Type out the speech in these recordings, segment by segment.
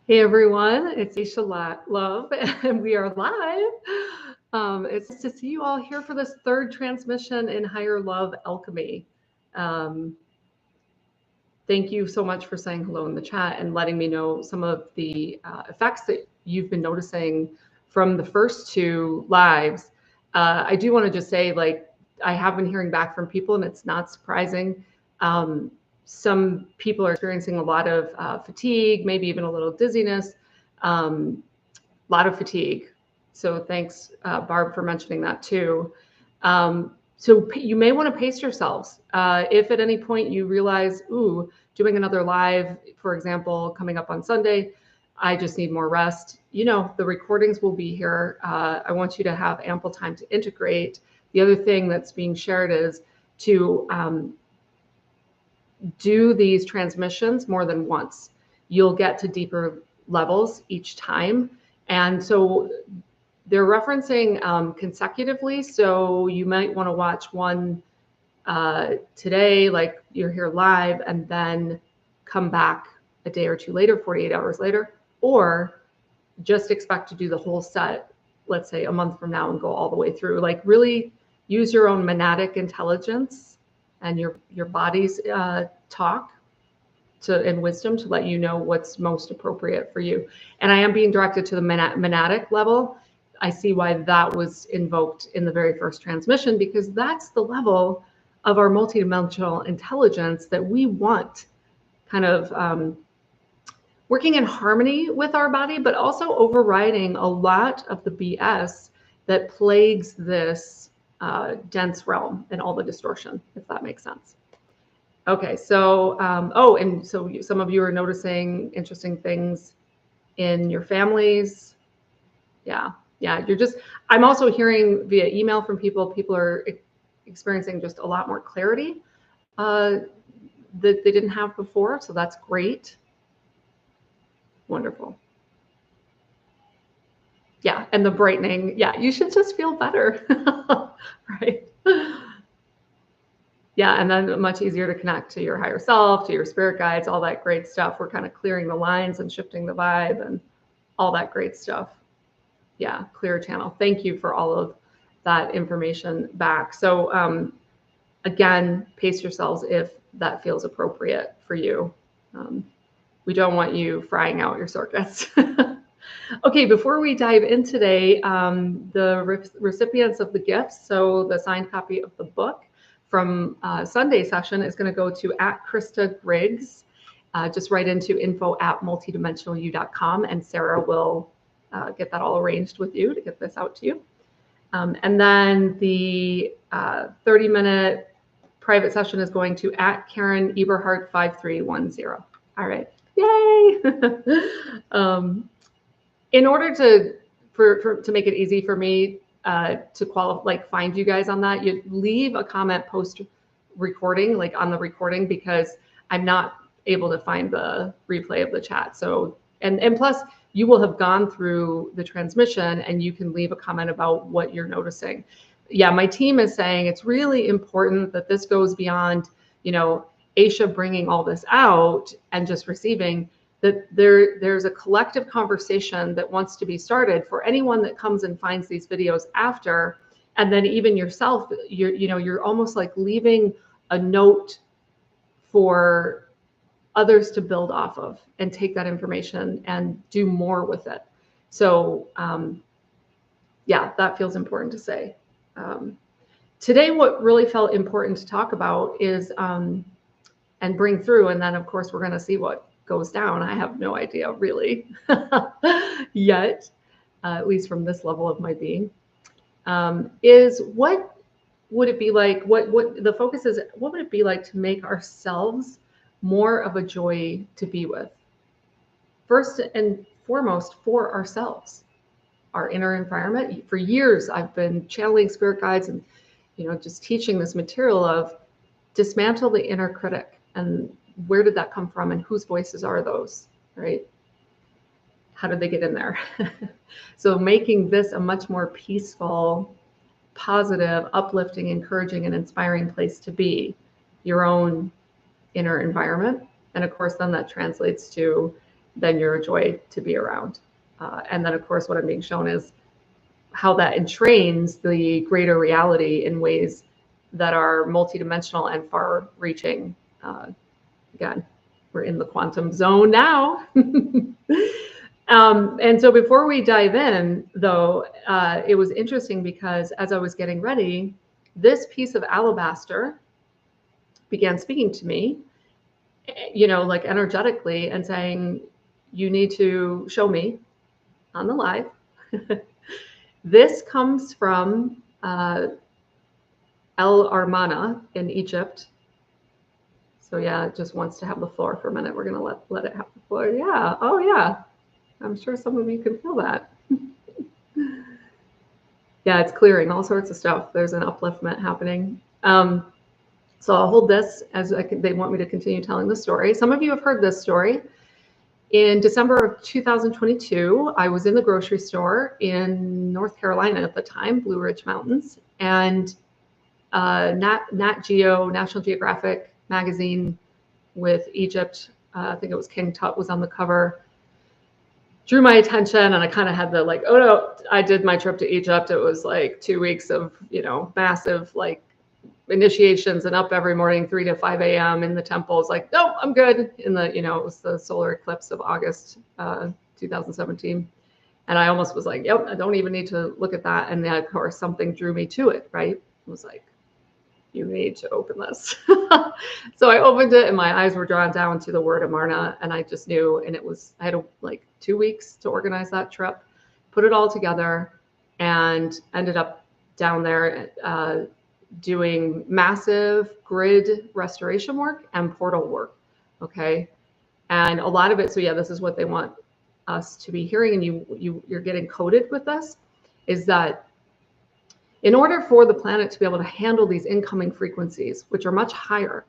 Hey everyone, it's Aisha Love, and we are live. It's nice to see you all here for this third transmission in Higher Love Alchemy. Um, Thank you so much for saying hello in the chat and letting me know some of the effects that you've been noticing from the first two lives. I do want to just say, like, I have been hearing back from people, and it's not surprising. Some people are experiencing a lot of fatigue, maybe even a little dizziness, a lot of fatigue. So thanks, Barb, for mentioning that too. So you may want to pace yourselves. If at any point you realize, ooh, doing another live, for example, coming up on Sunday, I just need more rest. You know, the recordings will be here. I want you to have ample time to integrate. The other thing that's being shared is to do these transmissions more than once. You'll get to deeper levels each time. And so they're referencing consecutively. So you might want to watch one today, like you're here live, and then come back a day or two later, 48 hours later, or just expect to do the whole set, let's say a month from now, and go all the way through. Like, really use your own monadic intelligence and your body's talk and wisdom to let you know what's most appropriate for you. And I am being directed to the monadic level. I see why that was invoked in the very first transmission, because that's the level of our multidimensional intelligence that we want, kind of working in harmony with our body, but also overriding a lot of the BS that plagues this dense realm and all the distortion, if that makes sense. Okay, so, oh, and so some of you are noticing interesting things in your families. Yeah, I'm also hearing via email from people are experiencing just a lot more clarity that they didn't have before, so that's great. Wonderful. Yeah, and the brightening, yeah, you should just feel better, right? Yeah, and then much easier to connect to your higher self, to your spirit guides, all that great stuff. We're kind of clearing the lines and shifting the vibe and all that great stuff. Yeah, clear channel. Thank you for all of that information back. So again, pace yourselves if that feels appropriate for you. We don't want you frying out your circuits. Okay, before we dive in today, the recipients of the gifts, so the signed copy of the book from Sunday session is going to go to @Krista Griggs. Just write into info@multidimensionalu.com, and Sarah will get that all arranged with you to get this out to you. And then the 30-minute private session is going to @Karen Eberhardt 5310. All right, yay! In order to make it easy for me to qualify, like find you guys on that, you leave a comment post recording, like on the recording, because I'm not able to find the replay of the chat. So, and plus you will have gone through the transmission and you can leave a comment about what you're noticing. Yeah, my team is saying it's really important that this goes beyond, you know, Aisha bringing all this out and just receiving, that there's a collective conversation that wants to be started for anyone that comes and finds these videos after. And then even yourself, you're almost like leaving a note for others to build off of and take that information and do more with it. So yeah, that feels important to say. Today, what really felt important to talk about is and bring through, and then of course we're going to see what goes down. I have no idea really yet, at least from this level of my being, is what would it be like, what the focus is, what would it be like to make ourselves more of a joy to be with? First and foremost, for ourselves, our inner environment. For years, I've been channeling spirit guides and, you know, just teaching this material of dismantle the inner critic. And where did that come from, and whose voices are those, right? How did they get in there? So making this a much more peaceful, positive, uplifting, encouraging, and inspiring place to be, your own inner environment. And of course, then that translates to then you're a joy to be around. And then, of course, what I'm being shown is how that entrains the greater reality in ways that are multidimensional and far-reaching. Again, we're in the quantum zone now. And so before we dive in, though, it was interesting because as I was getting ready, this piece of alabaster began speaking to me, you know, like energetically, and saying, you need to show me on the live. This comes from El Armana in Egypt. So yeah, it just wants to have the floor for a minute. We're going to let it have the floor. Yeah. Oh yeah. I'm sure some of you can feel that. Yeah, it's clearing all sorts of stuff. There's an upliftment happening. So I'll hold this as they want me to continue telling the story. Some of you have heard this story. In December of 2022, I was in the grocery store in North Carolina at the time, Blue Ridge Mountains, and Nat Geo, National Geographic magazine with Egypt, I think it was King Tut was on the cover, drew my attention, and I kind of had the like, oh no, I did my trip to Egypt. It was like 2 weeks of, you know, massive like initiations and up every morning, 3 to 5 a.m. in the temples. Like, no, I'm good. In the, you know, it was the solar eclipse of August 2017. And I almost was like, yep, I don't even need to look at that. And then of course something drew me to it, right? It was like, you need to open this. So I opened it and my eyes were drawn down to the word Amarna, and I just knew, and it was, I had like 2 weeks to organize that trip, put it all together, and ended up down there doing massive grid restoration work and portal work. Okay. And a lot of it, so yeah, this is what they want us to be hearing, and you're getting coded with this, is that in order for the planet to be able to handle these incoming frequencies, which are much higher,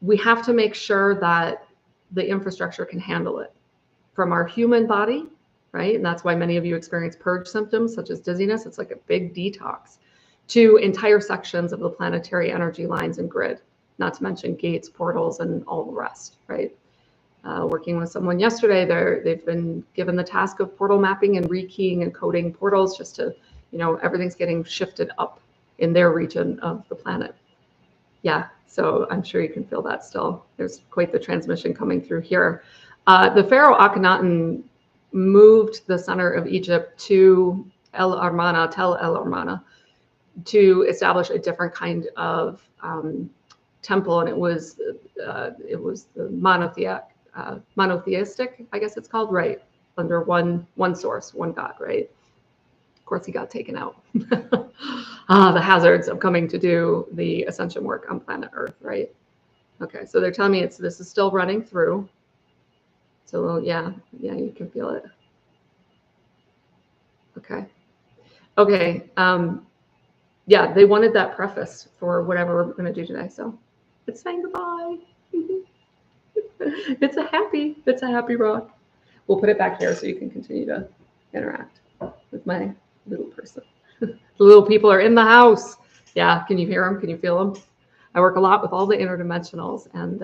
we have to make sure that the infrastructure can handle it. From our human body, right? And that's why many of you experience purge symptoms such as dizziness. It's like a big detox, to entire sections of the planetary energy lines and grid, not to mention gates, portals, and all the rest, right? Working with someone yesterday, they've been given the task of portal mapping and rekeying and coding portals just to, you know, everything's getting shifted up in their region of the planet. Yeah, so I'm sure you can feel that still. There's quite the transmission coming through here. The Pharaoh Akhenaten moved the center of Egypt to Tel El Armana, to establish a different kind of temple, and it was the monotheistic, I guess it's called, right? Under one source, one God, right? Of course, he got taken out. The hazards of coming to do the ascension work on planet Earth, right? Okay, so they're telling me this is still running through. So yeah, you can feel it. Okay. Yeah, they wanted that preface for whatever we're going to do today. So it's saying goodbye. It's a happy rock. We'll put it back here so you can continue to interact with my little person. The little people are in the house. Yeah, can you hear them? Can you feel them? I work a lot with all the interdimensionals, and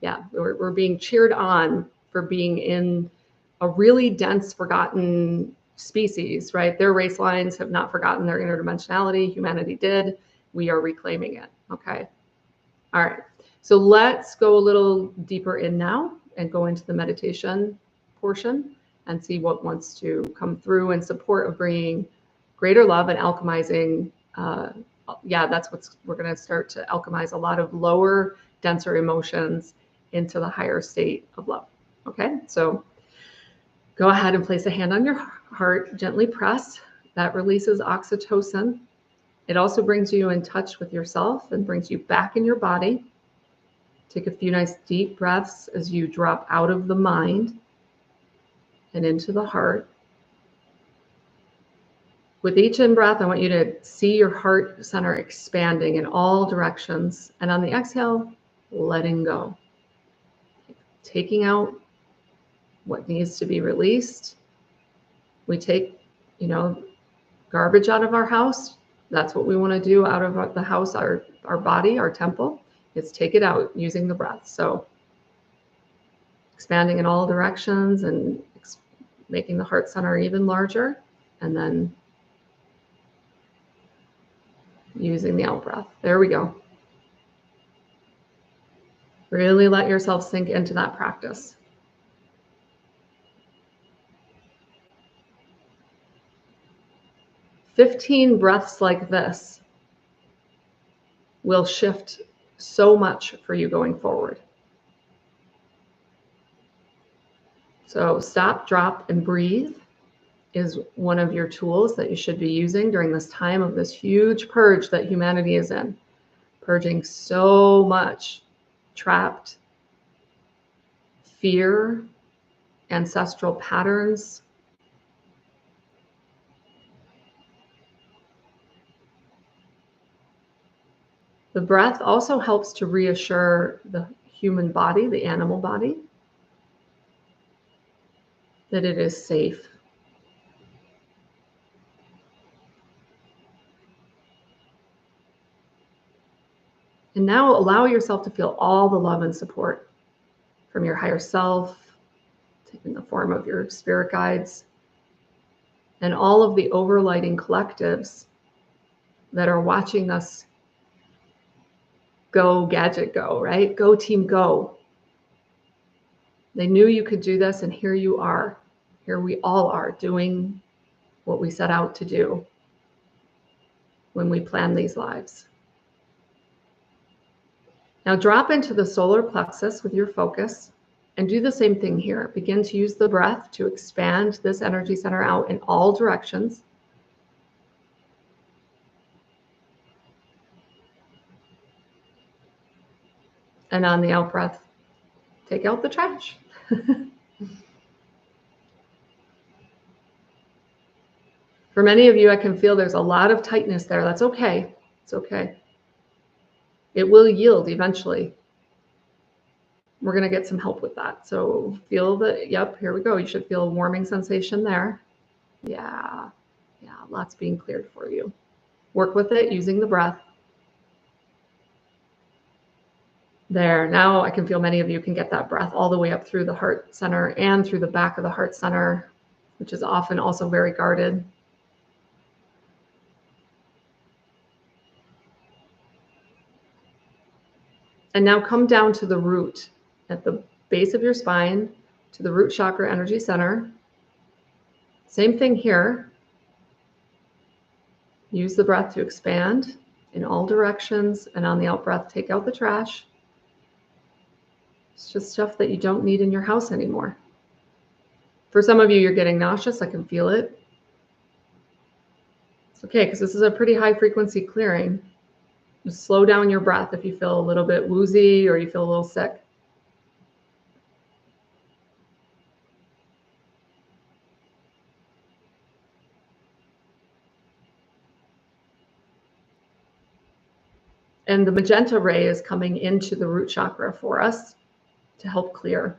yeah, we're being cheered on for being in a really dense, forgotten species, right? Their race lines have not forgotten their interdimensionality. Humanity did. We are reclaiming it. Okay. All right. So let's go a little deeper in now and go into the meditation portion and see what wants to come through in support of bringing greater love and alchemizing. Yeah, that's we're going to start to alchemize a lot of lower, denser emotions into the higher state of love. Okay. So go ahead and place a hand on your heart, gently press. That releases oxytocin. It also brings you in touch with yourself and brings you back in your body. Take a few nice deep breaths as you drop out of the mind and into the heart. With each in-breath, I want you to see your heart center expanding in all directions. And on the exhale, letting go. Taking out what needs to be released. We take, garbage out of our house. That's what we want to do out of the house, our body, our temple, is take it out using the breath. So expanding in all directions and making the heart center even larger, and then using the out breath. There we go. Really let yourself sink into that practice. "15 breaths like this will shift so much for you going forward." So stop, drop, and breathe is one of your tools that you should be using during this time of this huge purge that humanity is in. Purging so much trapped fear, ancestral patterns. The breath also helps to reassure the human body, the animal body, that it is safe. And now allow yourself to feel all the love and support from your higher self, taking the form of your spirit guides, and all of the overlighting collectives that are watching us go, gadget go, right? Go team go. They knew you could do this, and here you are. Here we all are doing what we set out to do when we plan these lives. Now drop into the solar plexus with your focus and do the same thing here. Begin to use the breath to expand this energy center out in all directions. And on the out breath, take out the trash. For many of you, I can feel there's a lot of tightness there. That's okay. It's okay. It will yield eventually. We're going to get some help with that. So feel the, yep, here we go. You should feel a warming sensation there. Yeah, lots being cleared for you. Work with it using the breath. There, now I can feel many of you can get that breath all the way up through the heart center and through the back of the heart center, which is often also very guarded. And now come down to the root at the base of your spine, to the root chakra energy center. Same thing here. Use the breath to expand in all directions, and on the out breath, take out the trash. It's just stuff that you don't need in your house anymore. For some of you, you're getting nauseous. I can feel it. It's okay, because this is a pretty high frequency clearing. Just slow down your breath if you feel a little bit woozy or you feel a little sick. And the magenta ray is coming into the root chakra for us to help clear.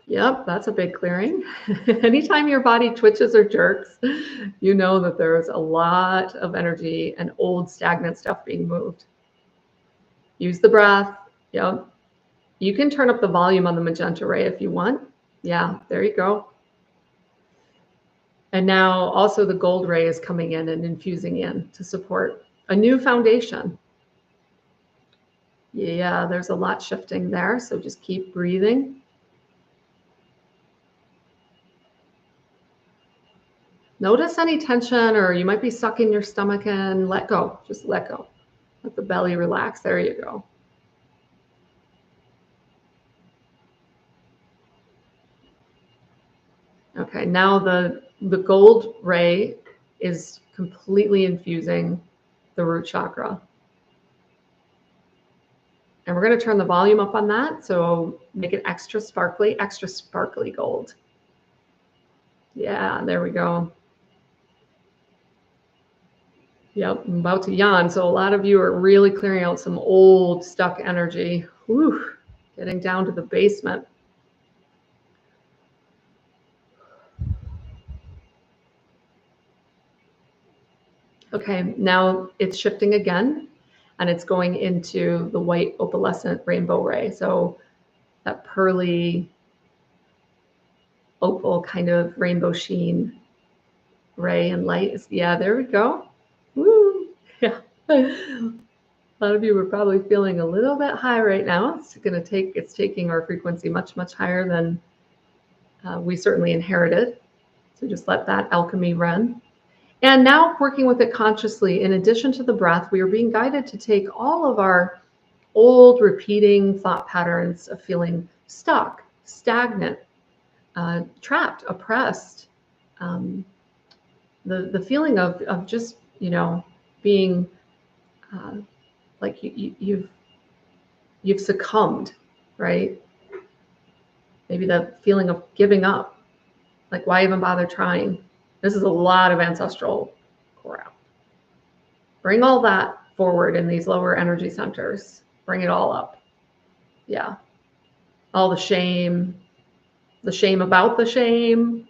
Yep, that's a big clearing. Anytime your body twitches or jerks, you know that there's a lot of energy and old stagnant stuff being moved. Use the breath. Yep. You can turn up the volume on the magenta ray if you want. Yeah, there you go. And now also the gold ray is coming in and infusing in to support a new foundation. Yeah, there's a lot shifting there, so just keep breathing. Notice any tension, or you might be sucking your stomach in. Let go. Just let go. Let the belly relax. There you go. Okay, now the gold ray is completely infusing the root chakra. And we're going to turn the volume up on that, so make it extra sparkly gold. Yeah, there we go. Yep, I'm about to yawn. So a lot of you are really clearing out some old stuck energy. Whew, getting down to the basement. Okay, now it's shifting again. and it's going into the white opalescent rainbow ray. So that pearly opal kind of rainbow sheen ray and light is, yeah, there we go. Woo! Yeah. A lot of you are probably feeling a little bit high right now. It's taking our frequency much, much higher than we certainly inherited. So just let that alchemy run. And now working with it consciously, in addition to the breath, we are being guided to take all of our old repeating thought patterns of feeling stuck, stagnant, trapped, oppressed, the feeling of just, being like you've succumbed, right? Maybe the feeling of giving up, like why even bother trying? This is a lot of ancestral crap. Bring all that forward in these lower energy centers. Bring it all up. Yeah. All the shame about the shame.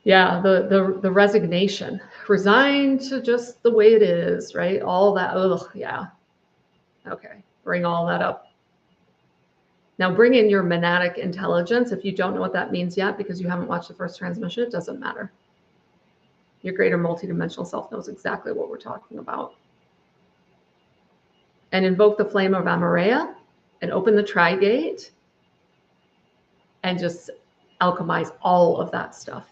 Yeah, the resignation. Resigned to just the way it is, right? All that, yeah. Okay, bring all that up. Now bring in your monadic intelligence. If you don't know what that means yet because you haven't watched the first transmission, it doesn't matter. Your greater multidimensional self knows exactly what we're talking about. And invoke the flame of Amareya and open the Trigate and just alchemize all of that stuff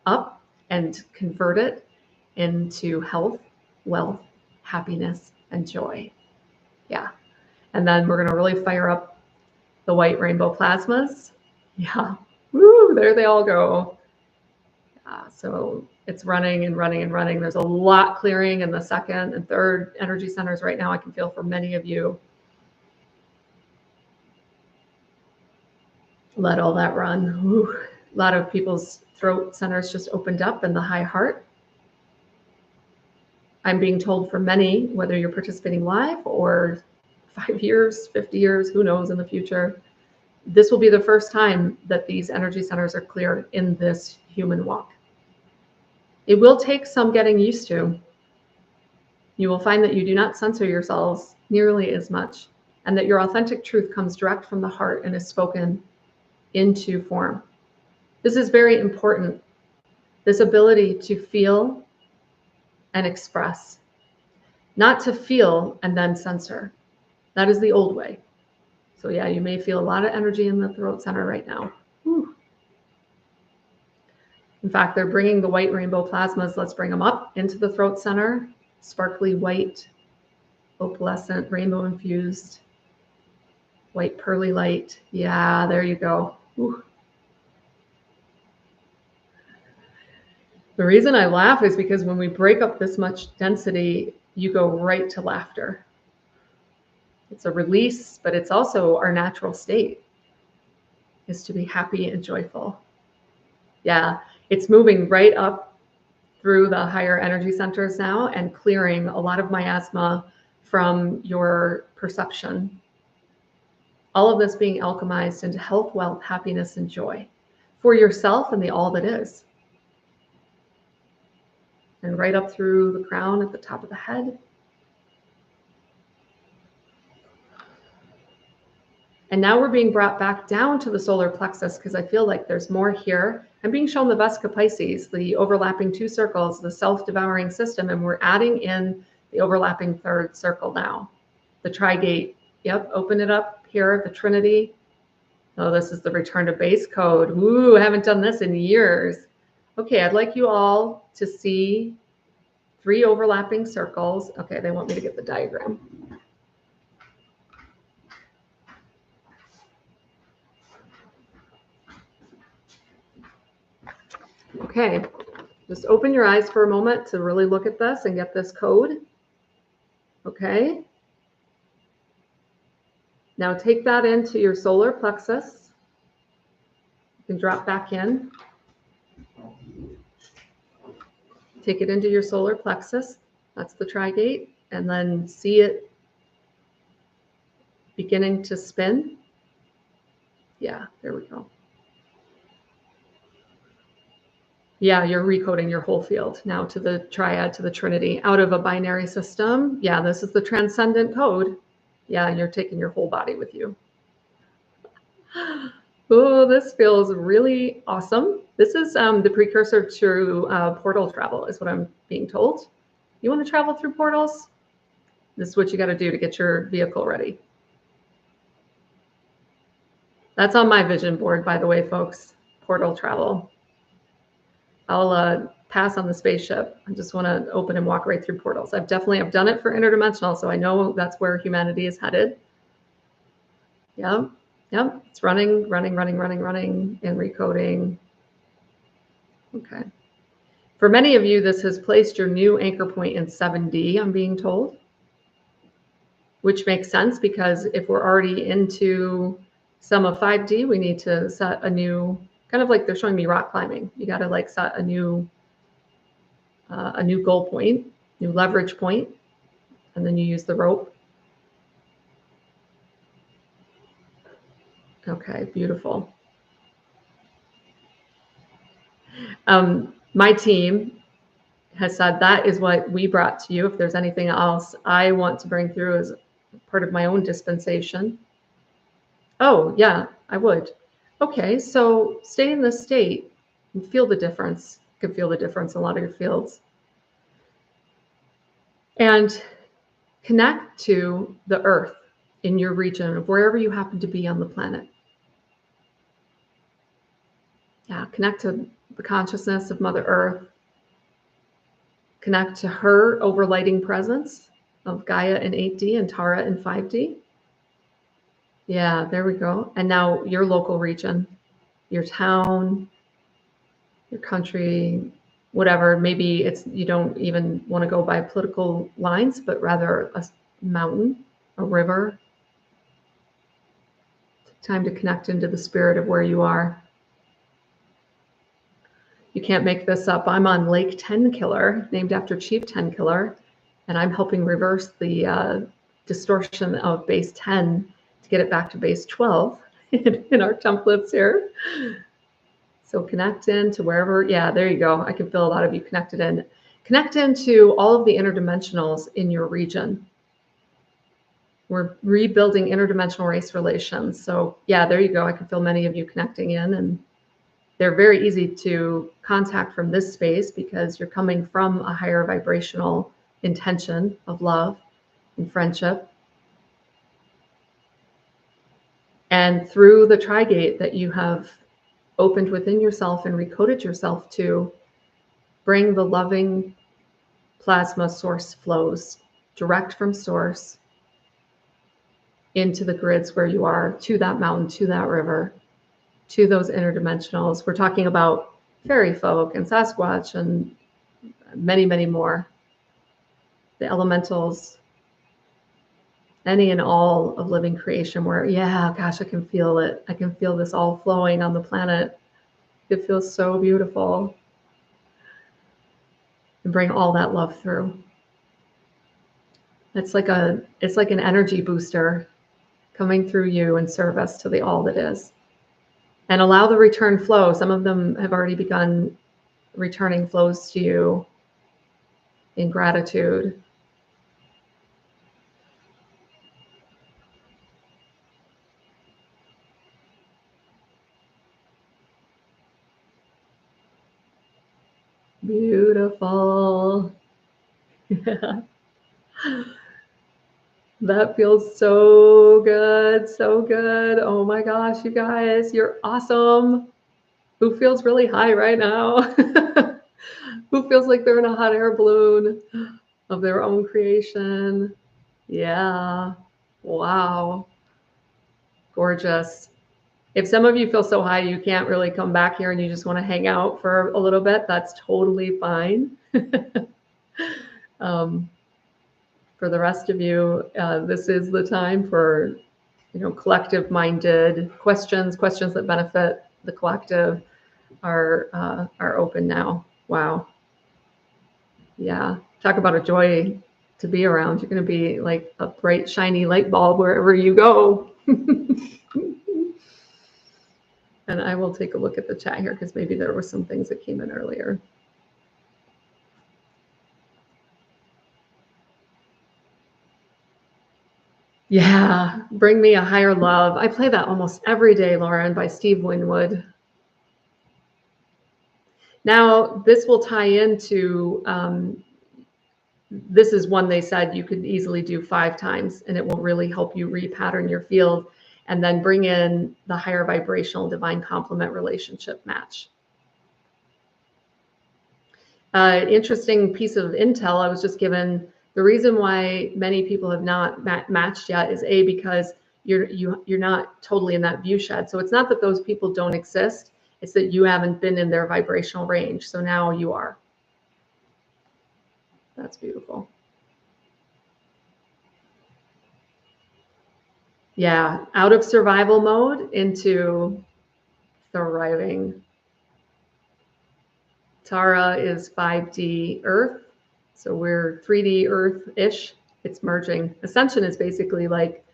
up and convert it into health, wealth, happiness, and joy. Yeah. And then we're going to really fire up the white rainbow plasmas. Yeah. Woo, there they all go. So it's running and running and running. There's a lot clearing in the second and third energy centers right now. I can feel for many of you. Let all that run. Woo. A lot of people's throat centers just opened up and the high heart. I'm being told for many, whether you're participating live or 5 years, 50 years, who knows in the future, this will be the first time that these energy centers are clear in this human walk. It will take some getting used to. You will find that you do not censor yourselves nearly as much, and that your authentic truth comes direct from the heart and is spoken into form. This is very important. This ability to feel and express, not to feel and then censor. That is the old way. So yeah, you may feel a lot of energy in the throat center right now. Whew. In fact, they're bringing the white rainbow plasmas. Let's bring them up into the throat center. Sparkly white, opalescent, rainbow infused, white pearly light. Yeah, there you go. Whew. The reason I laugh is because when we break up this much density, you go right to laughter. It's a release, but it's also our natural state is to be happy and joyful. Yeah, it's moving right up through the higher energy centers now and clearing a lot of miasma from your perception. All of this being alchemized into health, wealth, happiness, and joy for yourself and the all that is. And right up through the crown at the top of the head. And now we're being brought back down to the solar plexus because I feel like there's more here. I'm being shown the Vesica Pisces, the overlapping 2 circles, the self-devouring system, and we're adding in the overlapping 3rd circle now. The Trigate. Yep, open it up here, the Trinity. Oh, this is the return to base code. Ooh, I haven't done this in years. Okay, I'd like you all to see 3 overlapping circles. Okay, they want me to get the diagram. Okay, just open your eyes for a moment to really look at this and get this code. Okay. Now take that into your solar plexus. You can drop back in. Take it into your solar plexus. That's the Trigate. And then see it beginning to spin. Yeah, there we go. Yeah, you're recoding your whole field now to the triad, to the trinity, out of a binary system. Yeah, this is the transcendent code. Yeah, and you're taking your whole body with you. Oh, this feels really awesome. This is the precursor to portal travel, is what I'm being told. You want to travel through portals? This is what you got to do to get your vehicle ready. That's on my vision board, by the way, folks. Portal travel. I'll pass on the spaceship. I just want to open and walk right through portals. I've done it for interdimensional, so I know that's where humanity is headed. Yep. Yep. It's running, and recoding. Okay. For many of you, this has placed your new anchor point in 7D, I'm being told, which makes sense because if we're already into some of 5D, we need to set a new, kind of like they're showing me rock climbing. You got to like set a new goal point, new leverage point, and then you use the rope. Okay, beautiful. My team has said that is what we brought to you. If there's anything else I want to bring through as part of my own dispensation. Oh, yeah, I would. Okay, so stay in this state and feel the difference. You can feel the difference in a lot of your fields. And connect to the earth in your region of wherever you happen to be on the planet. Yeah, connect to the consciousness of Mother Earth. Connect to her overlighting presence of Gaia in 8D and Tara in 5D. Yeah, there we go. And now your local region, your town, your country, whatever. Maybe it's you don't even want to go by political lines, but rather a mountain, a river. Time to connect into the spirit of where you are. You can't make this up. I'm on Lake Tenkiller, named after Chief Tenkiller, and I'm helping reverse the distortion of base 10 to get it back to base 12 in our templates here. So connect in to wherever, yeah, there you go. I can feel a lot of you connected in. Connect into all of the interdimensionals in your region. We're rebuilding interdimensional race relations. So yeah, there you go. I can feel many of you connecting in, and they're very easy to contact from this space because you're coming from a higher vibrational intention of love and friendship. And through the Trigate that you have opened within yourself and recoded yourself to, bring the loving plasma source flows direct from source into the grids where you are, to that mountain, to that river, to those interdimensionals. We're talking about fairy folk and Sasquatch and many, many more. The elementals, any and all of living creation where, yeah, gosh, I can feel it. I can feel this all flowing on the planet. It feels so beautiful. And bring all that love through. It's like an energy booster coming through you in service to the all that is. And allow the return flow. Some of them have already begun returning flows to you in gratitude. Beautiful. Yeah. That feels so good, so good. Oh my gosh, you guys, you're awesome. Who feels really high right now? Who feels like they're in a hot air balloon of their own creation? Yeah. Wow. Gorgeous. If some of you feel so high you can't really come back here and you just want to hang out for a little bit, that's totally fine. For the rest of you, this is the time for, collective-minded questions that benefit the collective are open now. Wow. Yeah. Talk about a joy to be around. You're going to be like a bright, shiny light bulb wherever you go. And I will take a look at the chat here because maybe there were some things that came in earlier. Yeah, Bring Me a Higher Love. I play that almost every day, Lauren, by Steve Winwood. Now, this will tie into, this is one they said you could easily do 5 times, and it will really help you repattern your field and then bring in the higher vibrational divine complement relationship match. Interesting piece of intel I was just given. The reason why many people have not matched yet is because you're not totally in that view shed. So it's not that those people don't exist. It's that you haven't been in their vibrational range. So now you are. That's beautiful. Yeah, out of survival mode into thriving. Tara is 5D Earth. So we're 3D Earth-ish. It's merging. Ascension is basically like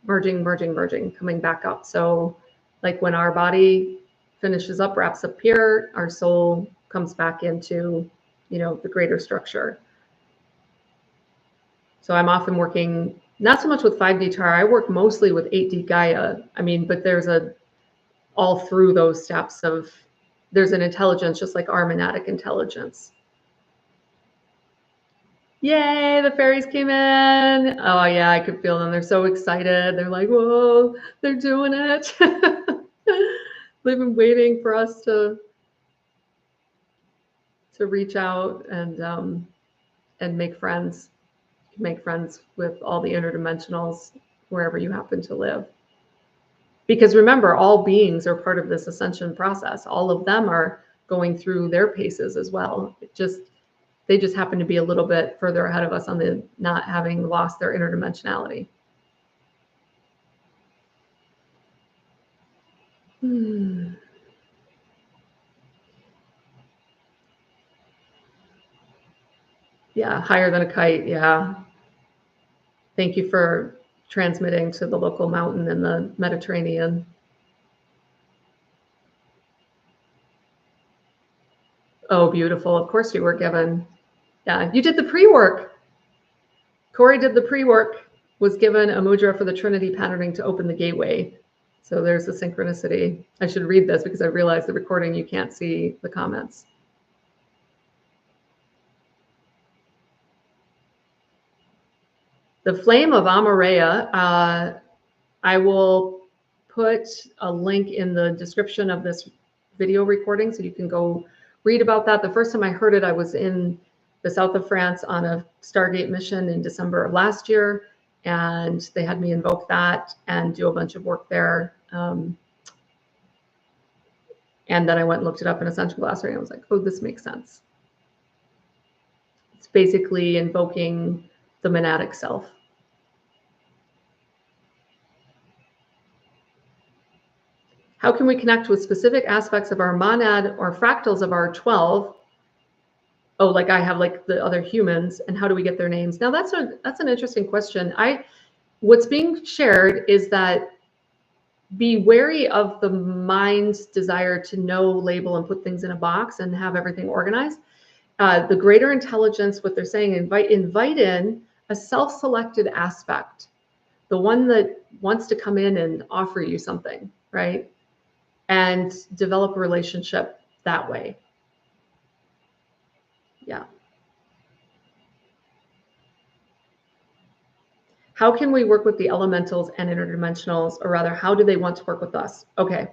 merging, coming back up. So like when our body finishes up, wraps up here, our soul comes back into, the greater structure. So I'm often working, not so much with 5D Tara, I work mostly with 8D Gaia. But there's all through those steps there's an intelligence, just like our monadic intelligence. Yay, the fairies came in. Oh yeah, I could feel them. They're so excited. They're like, whoa, they're doing it. They've been waiting for us to reach out and make friends. Make friends with all the interdimensionals wherever you happen to live. Because remember, all beings are part of this ascension process. All of them are going through their paces as well. They just happen to be a little bit further ahead of us on the not having lost their interdimensionality. Yeah, higher than a kite. Yeah. Thank you for transmitting to the local mountain in the Mediterranean. Oh, beautiful. Of course you were given. Yeah, you did the pre-work. Corey did the pre-work, was given a mudra for the Trinity patterning to open the gateway. So there's a synchronicity. I should read this because I realized the recording, you can't see the comments. The Flame of Amareya, I will put a link in the description of this video recording so you can go read about that. The first time I heard it, I was in the south of France on a Stargate mission in December of last year, and they had me invoke that and do a bunch of work there. And then I went and looked it up in Essential Glossary, and I was like, oh, this makes sense. It's basically invoking the monadic self. How can we connect with specific aspects of our monad or fractals of our 12? Oh, like I have like the other humans, and how do we get their names? Now that's an interesting question. What's being shared is that be wary of the mind's desire to know, label, and put things in a box and have everything organized. The greater intelligence, what they're saying, invite in a self-selected aspect, the one that wants to come in and offer you something, right? And develop a relationship that way. Yeah. How can we work with the elementals and interdimensionals, or rather, how do they want to work with us? Okay.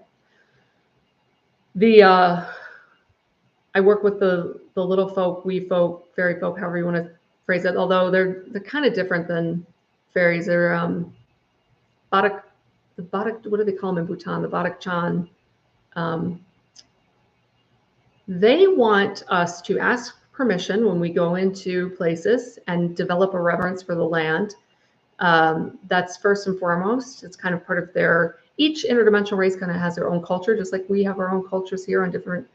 I work with the little folk, we folk, fairy folk, however you want to phrase it. Although they're kind of different than fairies. They're Badak, what do they call them in Bhutan? The Badak Chan. They want us to ask permission when we go into places and develop a reverence for the land. That's first and foremost. It's kind of part of each interdimensional race kind of has their own culture, just like we have our own cultures here in different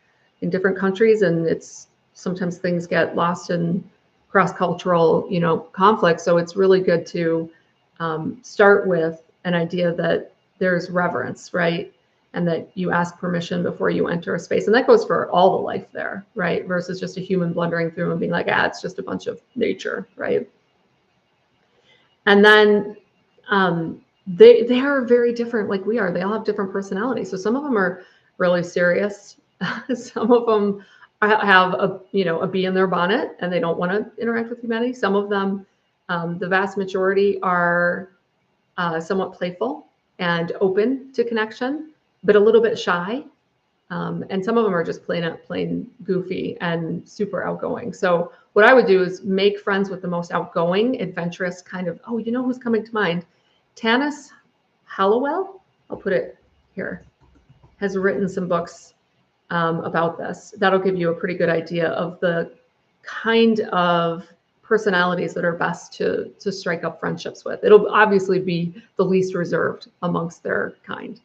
countries. And it's sometimes things get lost in cross-cultural, conflict. So it's really good to start with an idea that there's reverence, right? and that you ask permission before you enter a space. And that goes for all the life there, right? Versus just a human blundering through and being like, it's just a bunch of nature, right? And then they are very different, like we are. They all have different personalities. So some of them are really serious. Some of them have a bee in their bonnet and they don't want to interact with humanity. Some of them, the vast majority, are somewhat playful and open to connection, but a little bit shy. And some of them are just plain goofy and super outgoing. So what I would do is make friends with the most outgoing, adventurous kind of, you know who's coming to mind? Tanis Hallowell, I'll put it here, has written some books about this. That'll give you a pretty good idea of the kind of personalities that are best to strike up friendships with. It'll obviously be the least reserved amongst their kind.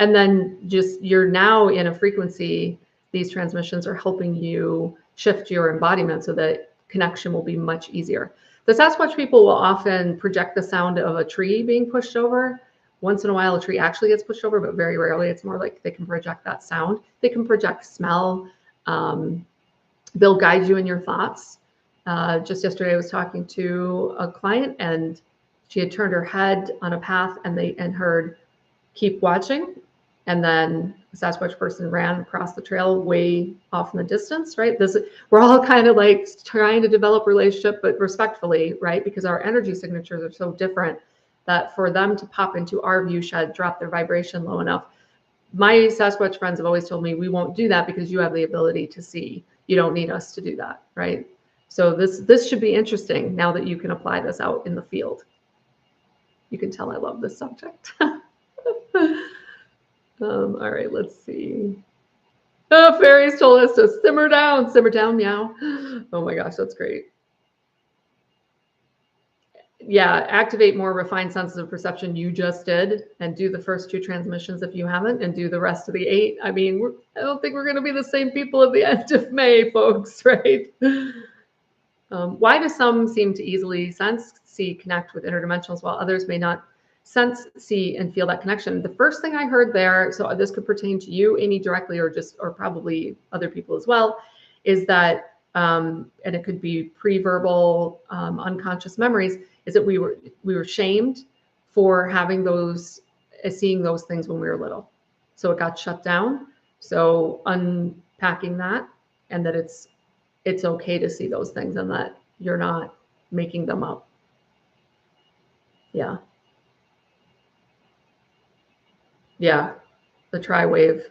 And then just you're now in a frequency, these transmissions are helping you shift your embodiment so that connection will be much easier. The Sasquatch people will often project the sound of a tree being pushed over. Once in a while, a tree actually gets pushed over, but very rarely. It's more like they can project that sound. They can project smell. They'll guide you in your thoughts. Just yesterday, I was talking to a client, and she had turned her head on a path and heard, "Keep watching." And then the Sasquatch person ran across the trail way off in the distance, right? We're all kind of like trying to develop relationship, but respectfully, right? Because our energy signatures are so different that for them to pop into our view shed, drop their vibration low enough. My Sasquatch friends have always told me, we won't do that because you have the ability to see. You don't need us to do that, right? So this should be interesting now that you can apply this out in the field. You can tell I love this subject. All right, let's see. Oh, fairies told us to simmer down, meow. Oh my gosh, that's great. Yeah, activate more refined senses of perception. You just did, and do the first 2 transmissions if you haven't, and do the rest of the 8. I mean, I don't think we're going to be the same people at the end of May, folks, right? Why do some seem to easily sense, see, connect with interdimensionals while others may not sense, see, and feel that connection? The first thing I heard there, so this could pertain to you, Amy, directly, or probably other people as well, is that, and it could be pre-verbal, unconscious memories, is that we were shamed for having those, seeing those things when we were little. So it got shut down. So unpacking that, and that it's okay to see those things and that you're not making them up. Yeah. Yeah, the tri-wave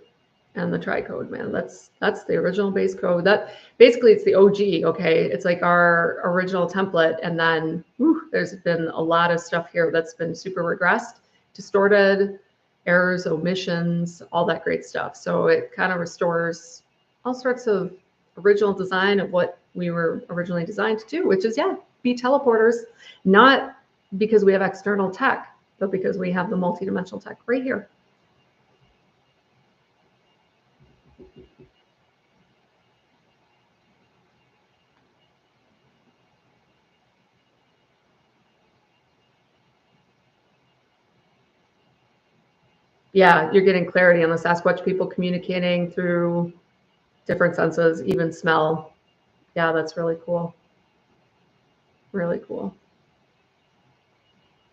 and the Tricode, man. That's the original base code. That basically, it's the OG. Okay, it's like our original template, and then there's been a lot of stuff here that's been super regressed, distorted, errors, omissions, all that great stuff. So it kind of restores all sorts of original design of what we were originally designed to do, which is, be teleporters, not because we have external tech, but because we have the multidimensional tech right here. Yeah, you're getting clarity on the Sasquatch people communicating through different senses, even smell. Yeah, that's really cool. Really cool.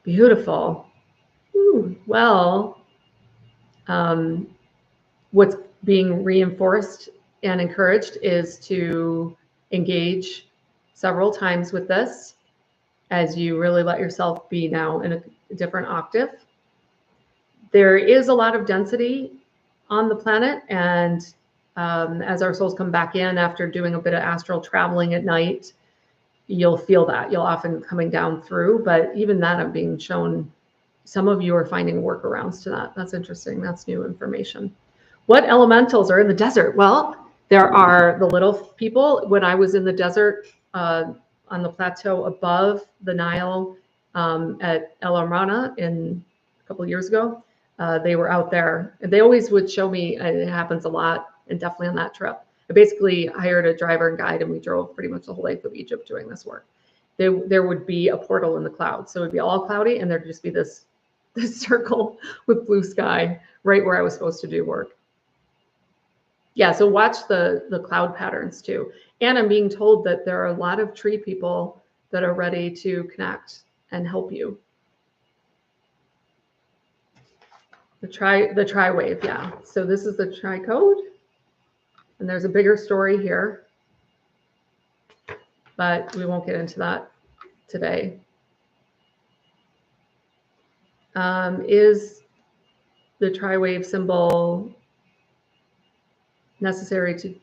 Beautiful. Ooh, well, what's being reinforced and encouraged is to engage several times with this as you really let yourself be now in a different octave. There is a lot of density on the planet, and as our souls come back in after doing a bit of astral traveling at night, you'll feel that. You'll often coming down through, but even that I'm being shown, some of you are finding workarounds to that. That's interesting. That's new information. What elementals are in the desert? Well, there are the little people. When I was in the desert on the plateau above the Nile at El Amrana a couple of years ago, they were out there, and they always would show me, and it happens a lot, and definitely on that trip. I basically hired a driver and guide, and we drove pretty much the whole length of Egypt doing this work. There would be a portal in the clouds. So it would be all cloudy, and there'd just be this this circle with blue sky right where I was supposed to do work. Yeah, so watch the cloud patterns too. And I'm being told that there are a lot of tree people that are ready to connect and help you. The tri-wave, yeah. So this is the Tricode, and there's a bigger story here, but we won't get into that today. Is the tri-wave symbol necessary to,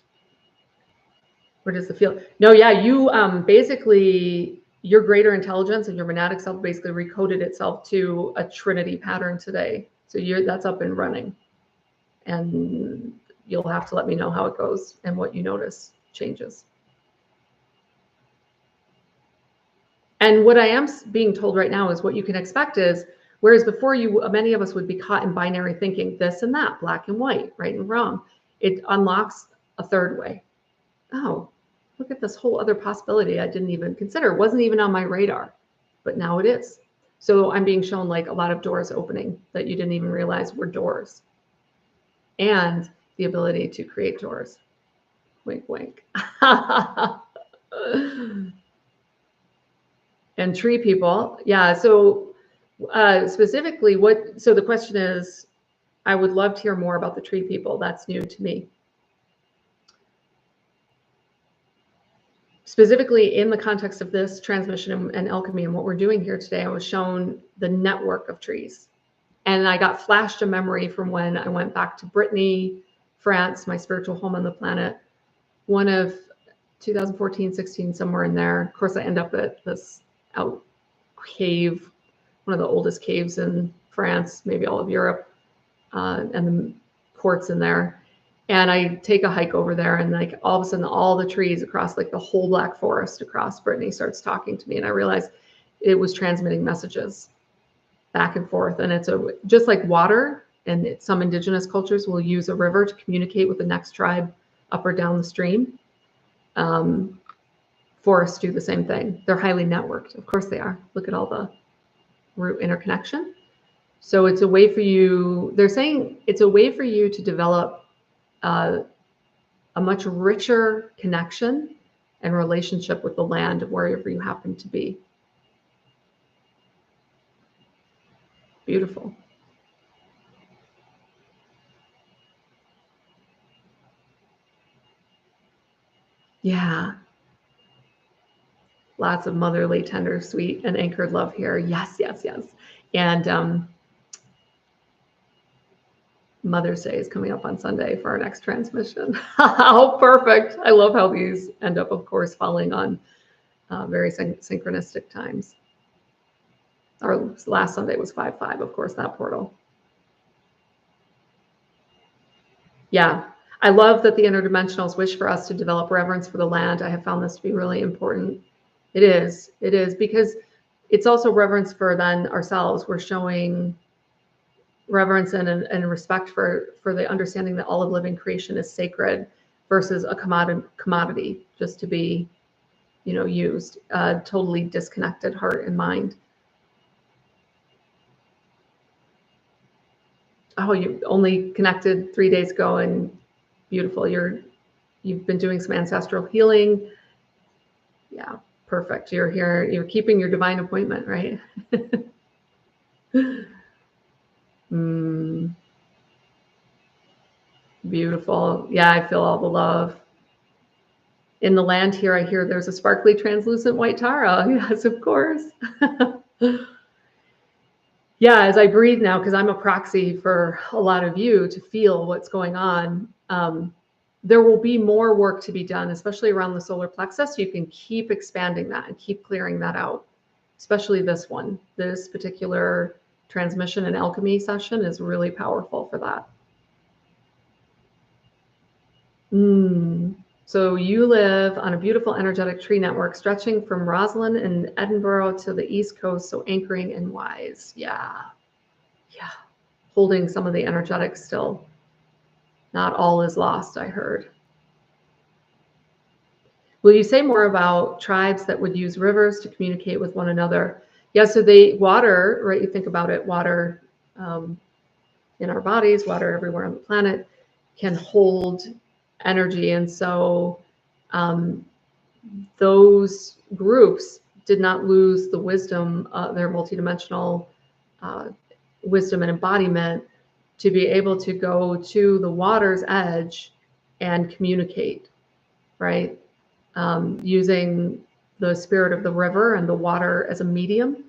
what is the field? No, yeah, you basically, your greater intelligence and your monadic self basically recoded itself to a Trinity pattern today. So that's up and running. And you'll have to let me know how it goes and what you notice changes. And what I am being told right now is what you can expect is, whereas before many of us would be caught in binary thinking, this and that, black and white, right and wrong, it unlocks a third way. Oh, look at this whole other possibility I didn't even consider. It wasn't even on my radar, but now it is. So I'm being shown like a lot of doors opening that you didn't even realize were doors. And the ability to create doors. Wink, wink. And tree people, yeah. So specifically, so the question is, I would love to hear more about the tree people. That's new to me. Specifically in the context of this transmission and alchemy and what we're doing here today, I was shown the network of trees. And I got flashed a memory from when I went back to Brittany, France, my spiritual home on the planet, one of 2014, 16, somewhere in there. Of course, I end up at this out cave, one of the oldest caves in France, maybe all of Europe, and the quartz in there. And I take a hike over there, and like all of a sudden, all the trees across like the whole Black Forest across Brittany starts talking to me, and I realized it was transmitting messages back and forth. And it's just like water, and some indigenous cultures will use a river to communicate with the next tribe up or down the stream. Forests do the same thing. They're highly networked. Of course they are. Look at all the root interconnection. So it's a way for you, they're saying it's a way for you to develop a much richer connection and relationship with the land wherever you happen to be. Beautiful. Yeah. Lots of motherly, tender, sweet, and anchored love here. Yes, yes, yes. And Mother's Day is coming up on Sunday for our next transmission. How perfect. I love how these end up, of course, falling on very synchronistic times. Our last Sunday was 5/5, of course, that portal. Yeah, I love that the interdimensionals wish for us to develop reverence for the land. I have found this to be really important. It is because it's also reverence for then ourselves. We're showing reverence and respect for the understanding that all of living creation is sacred versus a commodity just to be, used. Totally disconnected heart and mind. Oh, you only connected 3 days ago, and beautiful. You've been doing some ancestral healing. Yeah, perfect. You're here. You're keeping your divine appointment, right? Beautiful. Yeah, I feel all the love. In the land here, I hear there's a sparkly, translucent white Tara. Yes, of course. Yeah, as I breathe now, because I'm a proxy for a lot of you to feel what's going on, there will be more work to be done, especially around the solar plexus. You can keep expanding that and keep clearing that out, especially this one. This particular transmission and alchemy session is really powerful for that. So you live on a beautiful energetic tree network stretching from Roslyn and Edinburgh to the East Coast, so anchoring and wise. Yeah. Holding some of the energetics still. Not all is lost, I heard. Will you say more about tribes that would use rivers to communicate with one another? Yeah, so water, right? You think about it, water in our bodies, water everywhere on the planet can hold energy. And so those groups did not lose the wisdom, their multidimensional wisdom and embodiment to be able to go to the water's edge and communicate, right? Using the spirit of the river and the water as a medium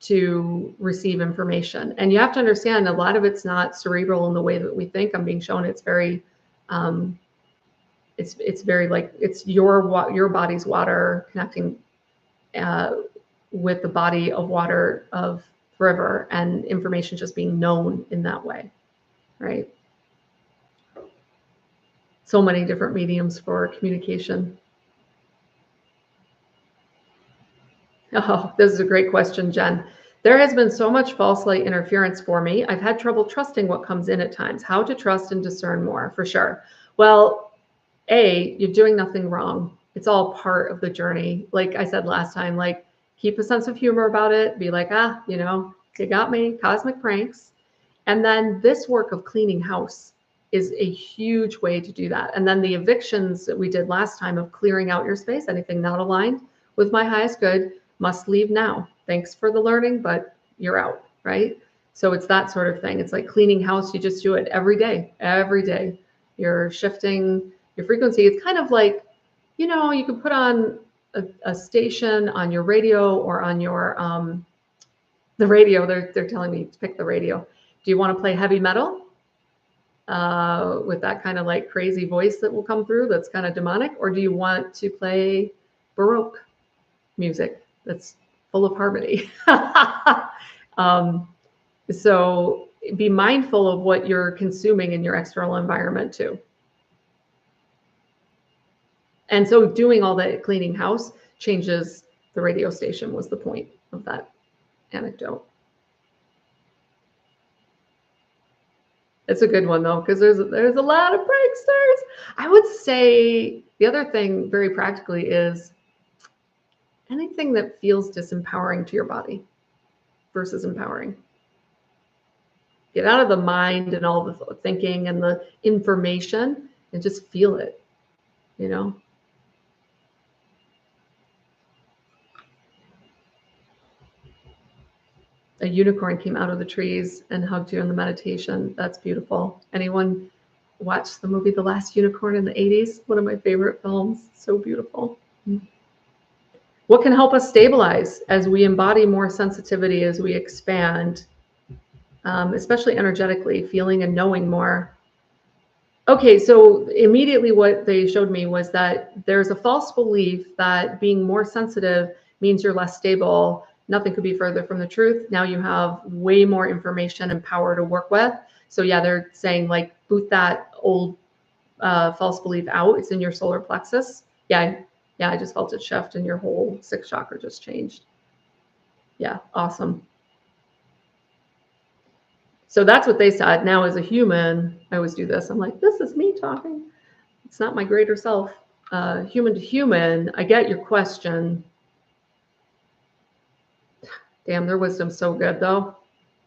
to receive information. And you have to understand a lot of it's not cerebral in the way that we think. I'm being shown it's very it's very like it's your body's water connecting with the body of water of the river, and information just being known in that way, right? So many different mediums for communication. Oh, this is a great question, Jen. There has been so much false light interference for me. I've had trouble trusting what comes in at times. How to trust and discern more, for sure. Well, you're doing nothing wrong. It's all part of the journey. Like I said last time, like keep a sense of humor about it. Be like, you got me, cosmic pranks. And then this work of cleaning house is a huge way to do that. And then the evictions that we did last time of clearing out your space, anything not aligned with my highest good must leave now. Thanks for the learning, but you're out, right? So it's that sort of thing. It's like cleaning house. You just do it every day. Every day you're shifting your frequency. It's kind of like, you can put on a station on your radio or on your the radio. They're telling me to pick the radio. Do you want to play heavy metal with that kind of like crazy voice that will come through that's kind of demonic, or do you want to play Baroque music that's full of harmony? So be mindful of what you're consuming in your external environment too. And so doing all that cleaning house changes the radio station was the point of that anecdote. It's a good one though, because there's a lot of pranksters. I would say the other thing very practically is anything that feels disempowering to your body versus empowering. Get out of the mind and all the thinking and the information and just feel it, A unicorn came out of the trees and hugged you in the meditation. That's beautiful. Anyone watch the movie The Last Unicorn in the 80s? One of my favorite films. So beautiful. What can help us stabilize as we embody more sensitivity, as we expand, especially energetically, feeling and knowing more? Okay, so immediately what they showed me was that there's a false belief that being more sensitive means you're less stable. Nothing could be further from the truth. Now you have way more information and power to work with. So yeah, they're saying like boot that old false belief out. It's in your solar plexus. Yeah, I just felt it shift and your whole sixth chakra just changed. Yeah, awesome. So that's what they said. Now as a human, I always do this. I'm like, this is me talking. It's not my greater self. Human to human, I get your question. Damn, their wisdom's so good though.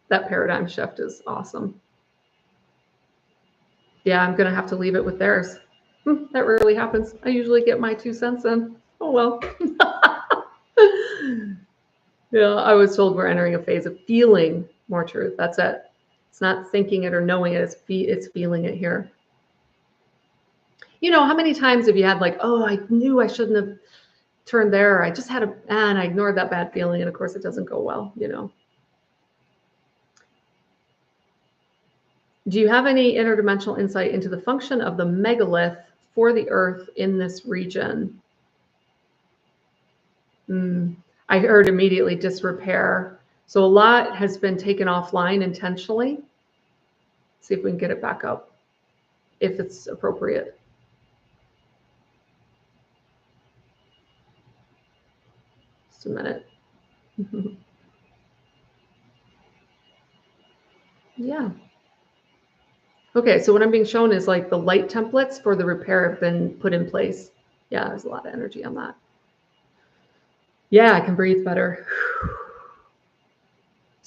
That paradigm shift is awesome. Yeah, I'm going to have to leave it with theirs. That rarely happens. I usually get my 2 cents in. Oh, well. Yeah, I was told we're entering a phase of feeling more truth. That's it. It's not thinking it or knowing it. It's feeling it here. How many times have you had like, oh, I knew I shouldn't have turned there. I just had and I ignored that bad feeling. And of course it doesn't go well, Do you have any interdimensional insight into the function of the megalith for the earth in this region? I heard immediately disrepair. So a lot has been taken offline intentionally. See if we can get it back up, if it's appropriate. Just a minute. Yeah. Okay, so what I'm being shown is like the light templates for the repair have been put in place. Yeah, there's a lot of energy on that. Yeah, I can breathe better.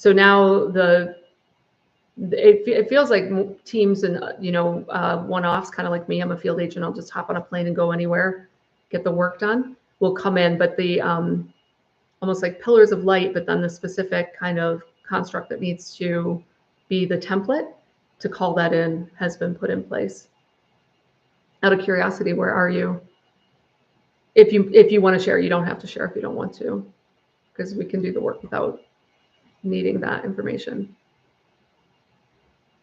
So now it feels like teams and, one-offs, kind of like me. I'm a field agent. I'll just hop on a plane and go anywhere, get the work done, will come in. But the almost like pillars of light, but then the specific kind of construct that needs to be the template to call that in has been put in place. Out of curiosity, where are you? If you want to share, you don't have to share if you don't want to, because we can do the work without needing that information.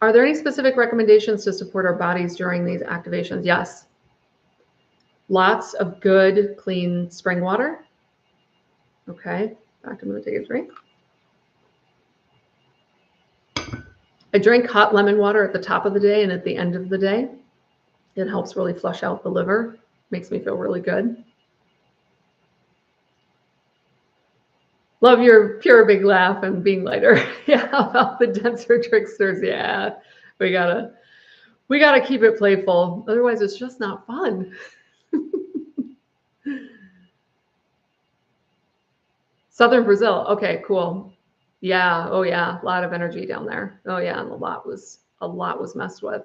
Are there any specific recommendations to support our bodies during these activations? Yes. Lots of good, clean spring water. Okay, back to I'm going to take a drink. I drink hot lemon water at the top of the day and at the end of the day. It helps really flush out the liver. Makes me feel really good. Love your pure big laugh and being lighter. Yeah, about the denser tricksters. Yeah, we gotta keep it playful. Otherwise, it's just not fun. Southern Brazil. Okay, cool. Yeah. Oh yeah. A lot of energy down there. Oh yeah, and a lot was messed with.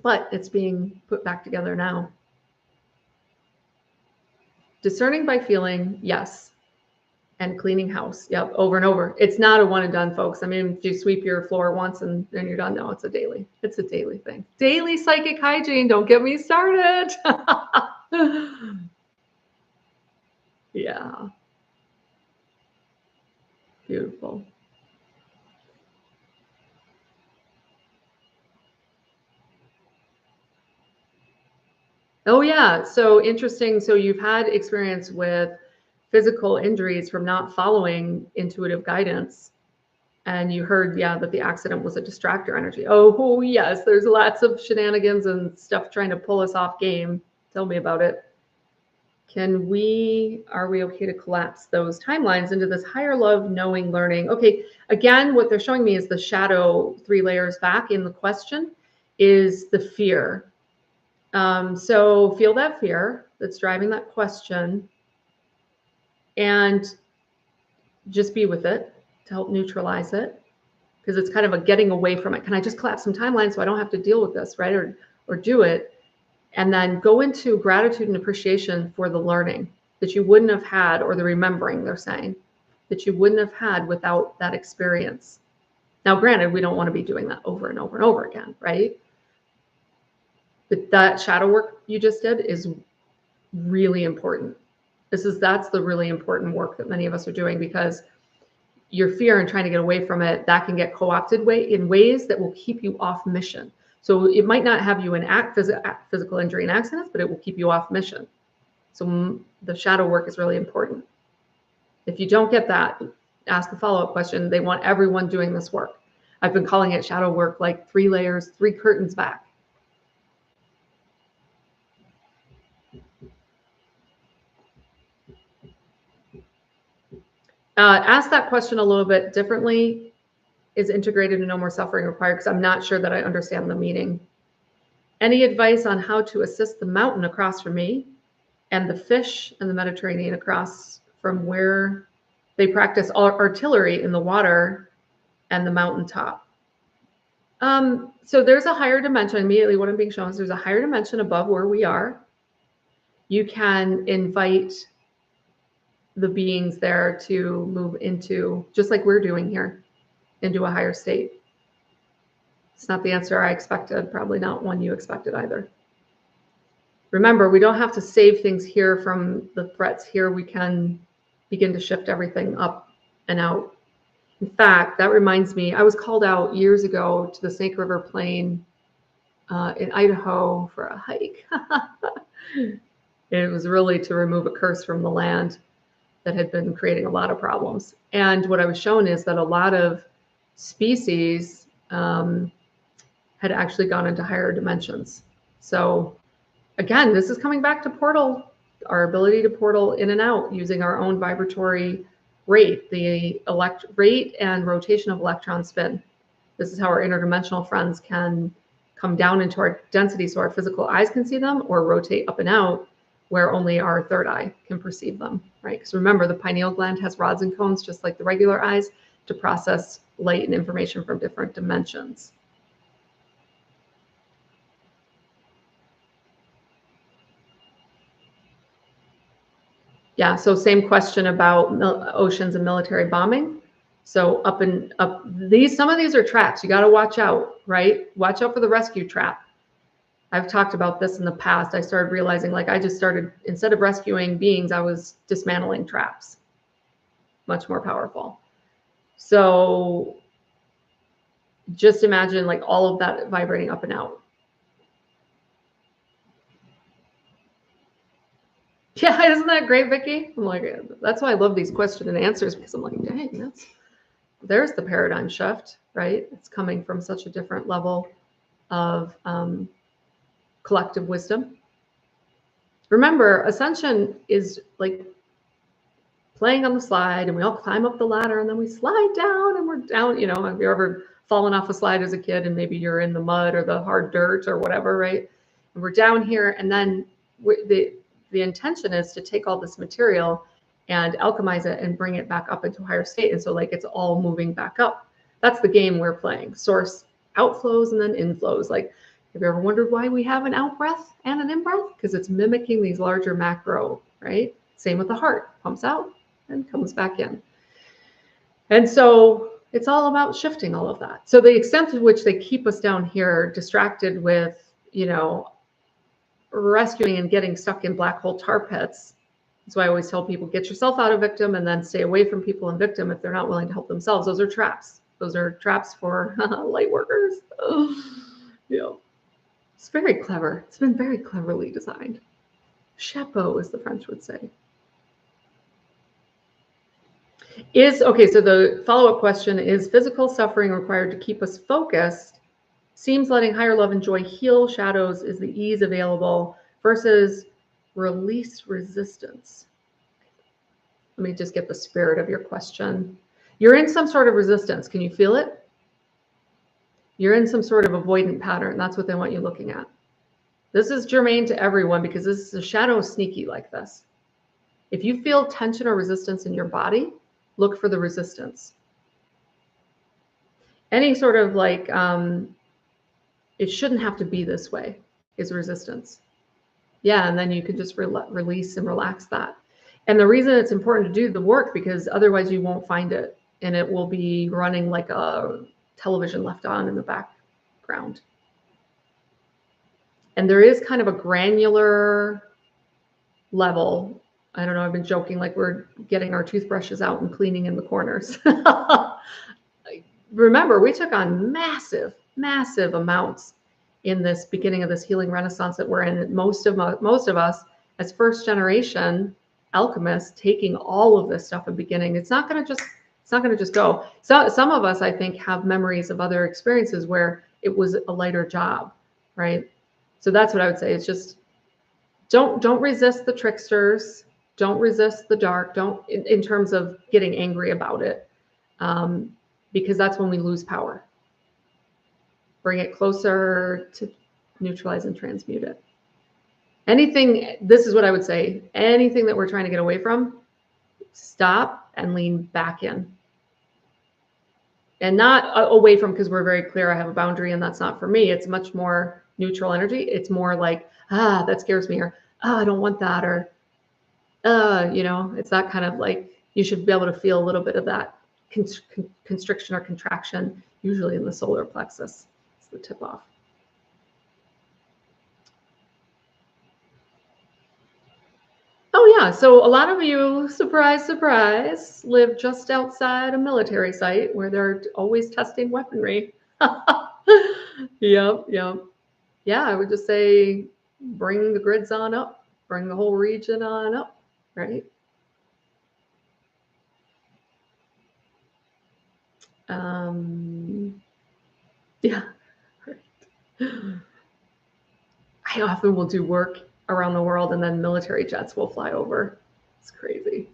But it's being put back together now. Discerning by feeling, yes. And cleaning house. Yep, over and over. It's not a one and done, folks. I mean, if you sweep your floor once and then you're done. No, it's a daily thing. Daily psychic hygiene. Don't get me started. Yeah. Beautiful. Oh yeah, so interesting. So you've had experience with physical injuries from not following intuitive guidance. And you heard, yeah, that the accident was a distractor energy. Oh yes, there's lots of shenanigans and stuff trying to pull us off game. Tell me about it. Are we okay to collapse those timelines into this higher love, knowing, learning? Okay, again, what they're showing me is the shadow 3 layers back in the question is the fear. So feel that fear that's driving that question and just be with it to help neutralize it, because it's kind of a getting away from it. Can I just collapse some timelines so I don't have to deal with this, right? Or do it. And then go into gratitude and appreciation for the learning that you wouldn't have had, or the remembering, they're saying, that you wouldn't have had without that experience. Now, granted, we don't want to be doing that over and over and over again, right? But that shadow work you just did is really important. That's the really important work that many of us are doing, because your fear and trying to get away from it, that can get co-opted in ways that will keep you off mission. So it might not have you in physical injury and accidents, but it will keep you off mission. So the shadow work is really important. If you don't get that, ask a follow-up question. They want everyone doing this work. I've been calling it shadow work, like 3 layers, 3 curtains back. Ask that question a little bit differently. Is integrated and no more suffering required? Because I'm not sure that I understand the meaning. Any advice on how to assist the mountain across from me and the fish in the Mediterranean across from where they practice artillery in the water and the mountaintop? So there's a higher dimension. Immediately what I'm being shown is there's a higher dimension above where we are. You can invite the beings there to move into, just like we're doing here, into a higher state. It's not the answer I expected, probably not one you expected either. Remember, we don't have to save things here from the threats here. We can begin to shift everything up and out. In fact, that reminds me, I was called out years ago to the Snake River Plain in Idaho for a hike. It was really to remove a curse from the land that had been creating a lot of problems. And what I was shown is that a lot of species had actually gone into higher dimensions. So again, this is coming back to portal, our ability to portal in and out using our own vibratory rate, the rate and rotation of electron spin. This is how our interdimensional friends can come down into our density so our physical eyes can see them, or rotate up and out where only our third eye can perceive them, right? Because remember, the pineal gland has rods and cones just like the regular eyes to process light and information from different dimensions. Yeah, so same question about oceans and military bombing. So up these, some of these are traps. You got to watch out, right? Watch out for the rescue trap. I've talked about this in the past. I started realizing, like, I just started, instead of rescuing beings, I was dismantling traps. Much more powerful. So just imagine like all of that vibrating up and out. Yeah, isn't that great, Vicki? I'm like, that's why I love these question and answers, because I'm like, dang, there's the paradigm shift, right? It's coming from such a different level of collective wisdom. Remember, ascension is like playing on the slide, and we all climb up the ladder, and then we slide down, and we're down. You know, have you ever fallen off a slide as a kid, and maybe you're in the mud or the hard dirt or whatever, right? And we're down here, and then the intention is to take all this material and alchemize it and bring it back up into a higher state. And so like it's all moving back up. That's the game we're playing. Source outflows and then inflows. Like, have you ever wondered why we have an out breath and an in breath? Because it's mimicking these larger macro, right? Same with the heart, pumps out and comes back in. And so it's all about shifting all of that. So the extent to which they keep us down here distracted with, you know, rescuing and getting stuck in black hole tar pits. That's why I always tell people, get yourself out of victim and then stay away from people in victim if they're not willing to help themselves. Those are traps. Those are traps for light workers. Yeah. It's very clever. It's been very cleverly designed. Chapeau, as the French would say. Okay, so the follow-up question is, physical suffering required to keep us focused? Seems letting higher love and joy heal shadows is the ease available versus release resistance. Let me just get the spirit of your question. You're in some sort of resistance. Can you feel it? You're in some sort of avoidant pattern. That's what they want you looking at. This is germane to everyone because this is a shadow sneaky like this. If you feel tension or resistance in your body, look for the resistance. Any sort of like, it shouldn't have to be this way is resistance. Yeah, and then you can just release and relax that. And the reason it's important to do the work, because otherwise you won't find it, and it will be running like a television left on in the background. And there is kind of a granular level. I don't know, I've been joking like we're getting our toothbrushes out and cleaning in the corners. Remember, we took on massive amounts in this beginning of this healing renaissance that we're in. Most of us as first generation alchemists taking all of this stuff at the beginning. It's not going to just go. So some of us, I think, have memories of other experiences where it was a lighter job, right? So that's what I would say. It's just don't resist the tricksters. Don't resist the dark. Don't in terms of getting angry about it, because that's when we lose power. Bring it closer to neutralize and transmute it. Anything, this is what I would say, anything that we're trying to get away from, stop and lean back in. And not away from, because we're very clear, I have a boundary and that's not for me. It's much more neutral energy. It's more like, that scares me, or I don't want that, or you know, it's that kind of like, you should be able to feel a little bit of that constriction or contraction, usually in the solar plexus. It's the tip off. Oh yeah, so a lot of you, surprise, surprise, live just outside a military site where they're always testing weaponry. Yep. Yeah, I would just say bring the grids on up, bring the whole region on up, right? Yeah, right. I often will do work around the world and then military jets will fly over. It's crazy.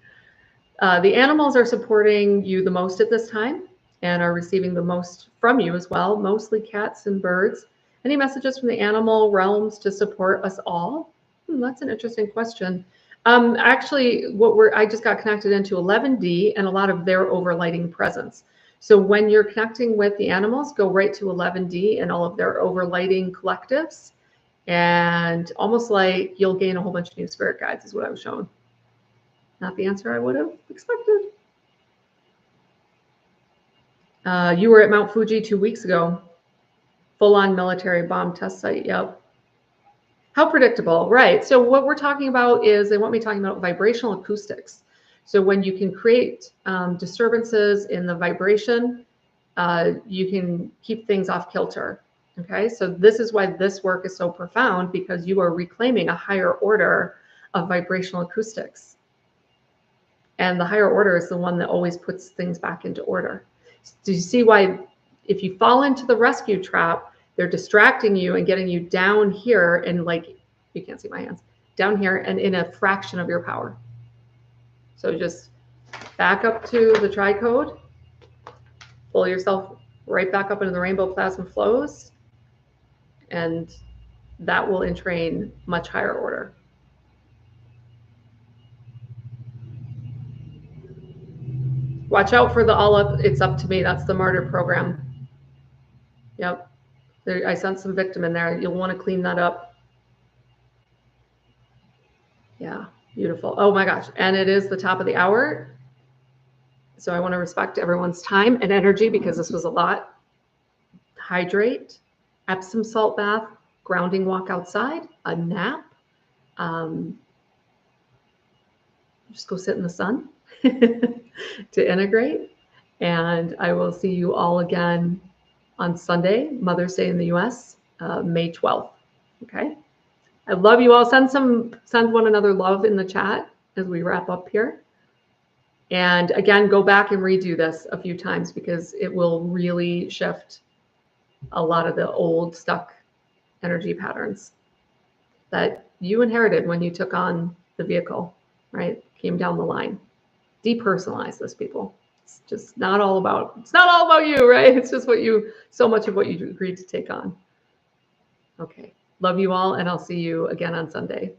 The animals are supporting you the most at this time and are receiving the most from you as well, mostly cats and birds. Any messages from the animal realms to support us all? That's an interesting question. Actually, I just got connected into 11D and a lot of their overlighting presence. So when you're connecting with the animals, go right to 11D and all of their overlighting collectives, and almost like you'll gain a whole bunch of new spirit guides is what I was shown. Not the answer I would have expected. You were at Mount Fuji 2 weeks ago. Full-on military bomb test site. Yep. How predictable, right? So what we're talking about is they want me talking about vibrational acoustics. So when you can create disturbances in the vibration, you can keep things off kilter. Okay, so this is why this work is so profound, because you are reclaiming a higher order of vibrational acoustics. And the higher order is the one that always puts things back into order. Do you see why if you fall into the rescue trap, they're distracting you and getting you down here and, like, you can't see my hands, down here and in a fraction of your power. So just back up to the Tricode, pull yourself right back up into the rainbow plasma flows, and that will entrain much higher order. Watch out for the all up, it's up to me. That's the martyr program. Yep. I sent some victim in there. You'll want to clean that up. Yeah, beautiful. Oh my gosh. And it is the top of the hour. So I want to respect everyone's time and energy because this was a lot. Hydrate, Epsom salt bath, grounding walk outside, a nap. Just go sit in the sun to integrate. And I will see you all again on Sunday, Mother's Day in the US, May 12th. Okay. I love you all. Send one another love in the chat as we wrap up here. And again, go back and redo this a few times because it will really shift a lot of the old stuck energy patterns that you inherited when you took on the vehicle, right? Came down the line. Depersonalize this, people. It's just not all about you, right? It's just so much of what you agreed to take on. Okay. Love you all, and I'll see you again on Sunday.